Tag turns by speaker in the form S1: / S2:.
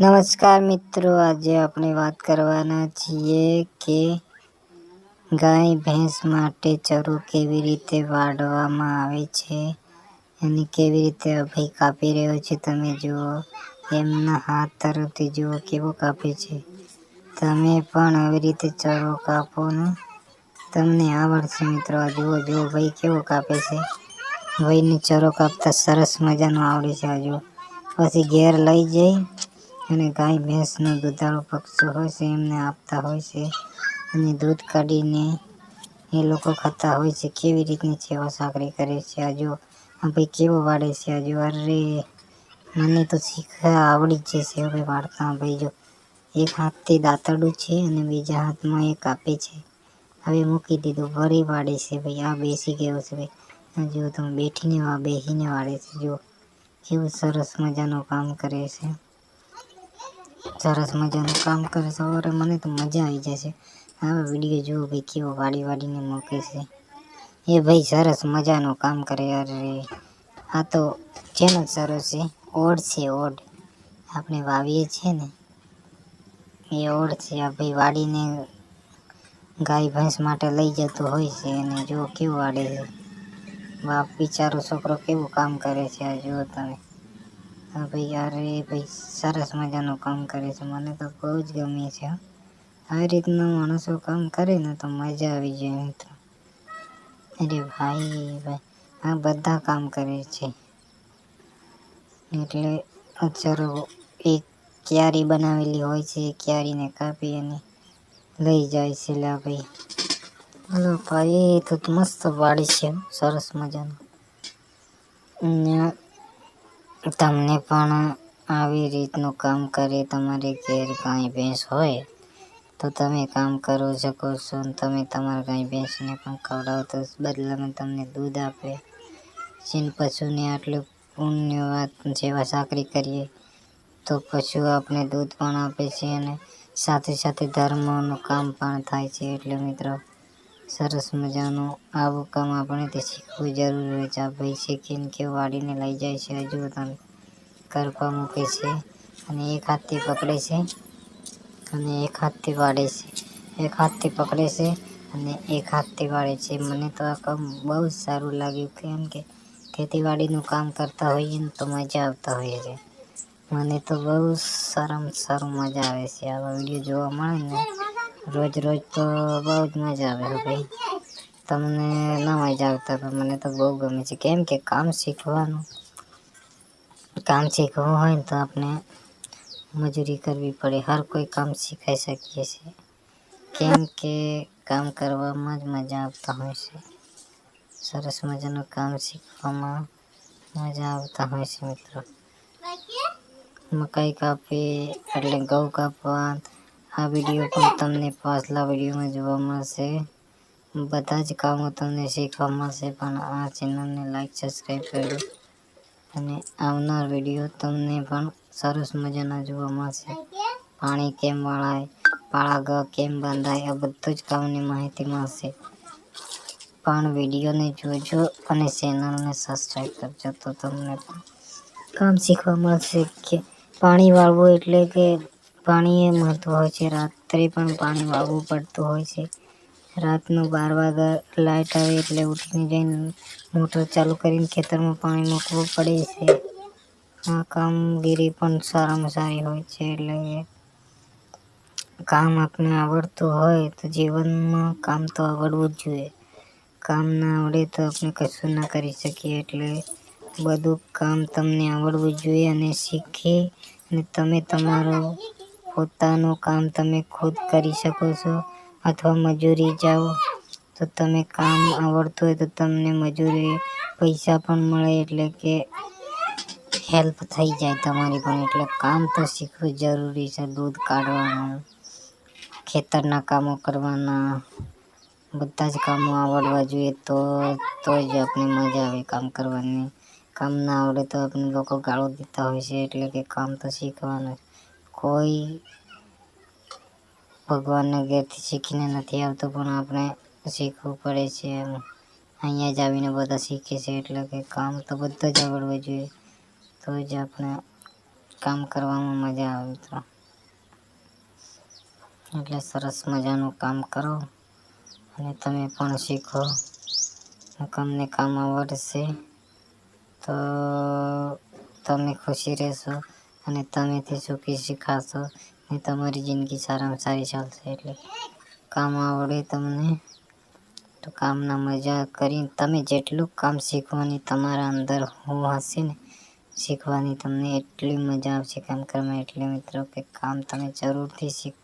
S1: નમસ્કાર મિત્રો, આજે આપણે વાત કરવાના છીએ કે ગાય ભેંસ માટે ચરો કેવી રીતે વાળવામાં આવે છે અને કેવી રીતે અભય કાપી રહ્યો છે. તમે જુઓ, એમના હાથ તરફથી જુઓ કેવો કાપે છે. તમે પણ આવી રીતે ચરો કાપો ને, તમને આવડશે મિત્રો. જુઓ ભાઈ કેવો કાપે છે. ભાઈને ચરો કાપતા સરસ મજાનો આવડે છે. જુઓ, પછી ઘેર લઈ જઈ અને ગાય ભેંસનો દુધાળો પક્ષી હોય છે એમને આપતા હોય છે અને દૂધ કાઢીને એ લોકો ખાતા હોય છે. કેવી રીતની સેવા સાકરી કરે છે. આ જો ભાઈ કેવો વાળે છે. આ જો, અરે મને તો શીખવા આવડી જ જશે હવે વાળતા. ભાઈ જો, એક હાથથી દાંતરડું છે અને બીજા હાથમાં એ કાપે છે. હવે મૂકી દીધું, વળી વાળે છે. ભાઈ આ બેસી ગયો છે. ભાઈ જો, તમે બેસીને વાળે છે. જો કેવું સરસ મજાનું કામ કરે છે. સરસ મજાનું કામ કરે છે. અરે મને તો મજા આવી જાય છે આવા વિડીયો જોવો. ભાઈ કેવો વાળીને મૂકે છે. એ ભાઈ સરસ મજાનું કામ કરે. અરે આ તો જેનો ચરો છે, ઓડ છે. ઓડ આપણે વાવીએ છીએ ને એ ઓડ છે. આ ભાઈ વાળીને ગાય ભેંસ માટે લઈ જતું હોય છે અને જો કેવું વાળે છે. બાપ બિચારો છોકરો કેવું કામ કરે છે. આ જુઓ તમે. હા ભાઈ, અરે ભાઈ સરસ મજાનું કામ કરે છે. મને તો બહુ જ ગમે છે. આવી રીતના માણસો કામ કરે ને તો મજા આવી જાય મિત્રો. અરે ભાઈ આ બધા કામ કરે છે. એટલે ચરો એક ક્યારી બનાવેલી હોય છે. ક્યારીને કાપી અને લઈ જાય છે. લા ભાઈ, હલો ભાઈ, તો મસ્ત વાળે છે, સરસ મજાનું. તમને પણ આવી રીતનું કામ કરે તમારે ઘેર ગાય ભેંસ હોય તો તમે કામ કરી શકો છો. તમે તમારા ગાય ભેંસને પણ ખવડાવો તો બદલામાં તમને દૂધ આપે. પશુને આટલું પુણ્યવાત સેવા સાકરી કરીએ તો પશુ આપણે દૂધ પણ આપે છે અને સાથે સાથે ધર્મનું કામ પણ થાય છે. એટલે મિત્રો, સરસ મજાનું આવું કામ આપણે તે શીખવું જરૂરી હોય છે. આ ભાઈ શીખીને કે વાળીને લઈ જાય છે. હજુ તમે કરપા મૂકે છે અને એક હાથથી પકડે છે અને એક હાથથી વાળે છે. એક હાથથી પકડે છે અને એક હાથથી વાળે છે. મને તો આ કામ બહુ જ સારું લાગ્યું, કેમ કે ખેતીવાડીનું કામ કરતા હોઈએ ને તો મજા આવતા હોય છે. મને તો બહુ સારામાં સારું મજા આવે છે. આવા વિડીયો જોવા મળે ને રોજ તો બહુ જ મજા આવે છે ભાઈ. તમને ના મજા આવતા પણ મને તો બહુ ગમે છે. કેમ કે કામ શીખવું હોય ને તો આપણે મજૂરી કરવી પડે. હર કોઈ કામ શીખાઈ શકીએ છીએ, કેમ કે કામ કરવામાં જ મજા આવતા હોય છે. સરસ મજાનું કામ શીખવામાં મજા આવતા હોય છે મિત્રો. મકાઈ કાપી એટલે ઘઉં કાપવા. આ વિડીયો પણ તમને પાછલા વિડીયોમાં જોવા મળશે. બધા જ કામો તમને શીખવા મળશે. પણ આ ચેનલને લાઈક, સબસ્ક્રાઈબ કરજો અને આવનાર વિડીયો તમને પણ સરસ મજાના જોવા મળશે. પાણી કેમ વળાય, પાળા કેમ બાંધાય, આ બધું જ કામની માહિતી મળશે. પણ વિડીયોને જોજો અને ચેનલને સબસ્ક્રાઈબ કરજો તો તમને પણ કામ શીખવા મળશે. કે પાણી વાળવું એટલે કે પાણી એ મહત્વ હોય છે. રાત્રે પણ પાણી વાળવું પડતું હોય છે. રાતનું 12 વાગે લાઈટ આવે એટલે ઉઠીને જઈને મોટર ચાલુ કરીને ખેતરમાં પાણી મૂકવું પડે છે. આ કામગીરી પણ સારામાં સારી હોય છે. એટલે કામ આપણે આવડતું હોય તો જીવનમાં કામ તો આવડવું જ જોઈએ. કામ ના આવડે તો આપણે કશું ના કરી શકીએ. એટલે બધું કામ તમને આવડવું જોઈએ અને શીખી અને તમે તમારું પોતાનું કામ તમે ખુદ કરી શકો છો. અથવા મજૂરી જાઓ તો તમે કામ આવડતું હોય તો તમને મજૂરી પૈસા પણ મળે. એટલે કે હેલ્પ થઈ જાય તમારી પણ. એટલે કામ તો શીખવું જરૂરી છે. દૂધ કાઢવાનું, ખેતરના કામો કરવાના, બધા જ કામો આવડવા જોઈએ. તો જ આપણે મજા આવે કામ કરવાની. કામ ના આવડે તો આપણે લોકો ગાળો દેતા હોય છે. એટલે કે કામ તો શીખવાનું. કોઈ ભગવાનના ઘેરથી શીખીને નથી આવતું, પણ આપણે શીખવું પડે છે. અહીંયા જ આવીને બધા શીખે છે. એટલે કે કામ તો બધું જ આવડવું જોઈએ. તો જ આપણે કામ કરવામાં મજા આવે મિત્રો. એટલે સરસ મજાનું કામ કરો અને તમે પણ શીખો. તમને કામ આવડશે તો તમે ખુશી રહેશો અને તમેથી સુખી શીખાશો અને તમારી જિંદગી સારામાં સારી ચાલશે. એટલે કામ આવડે તમને તો કામના મજા કરી તમે જેટલું કામ શીખવાની તમારા અંદર હશે ને શીખવાની તમને એટલી મજા આવશે કામ કરવામાં. એટલે મિત્રો કે કામ તમે જરૂરથી શીખો.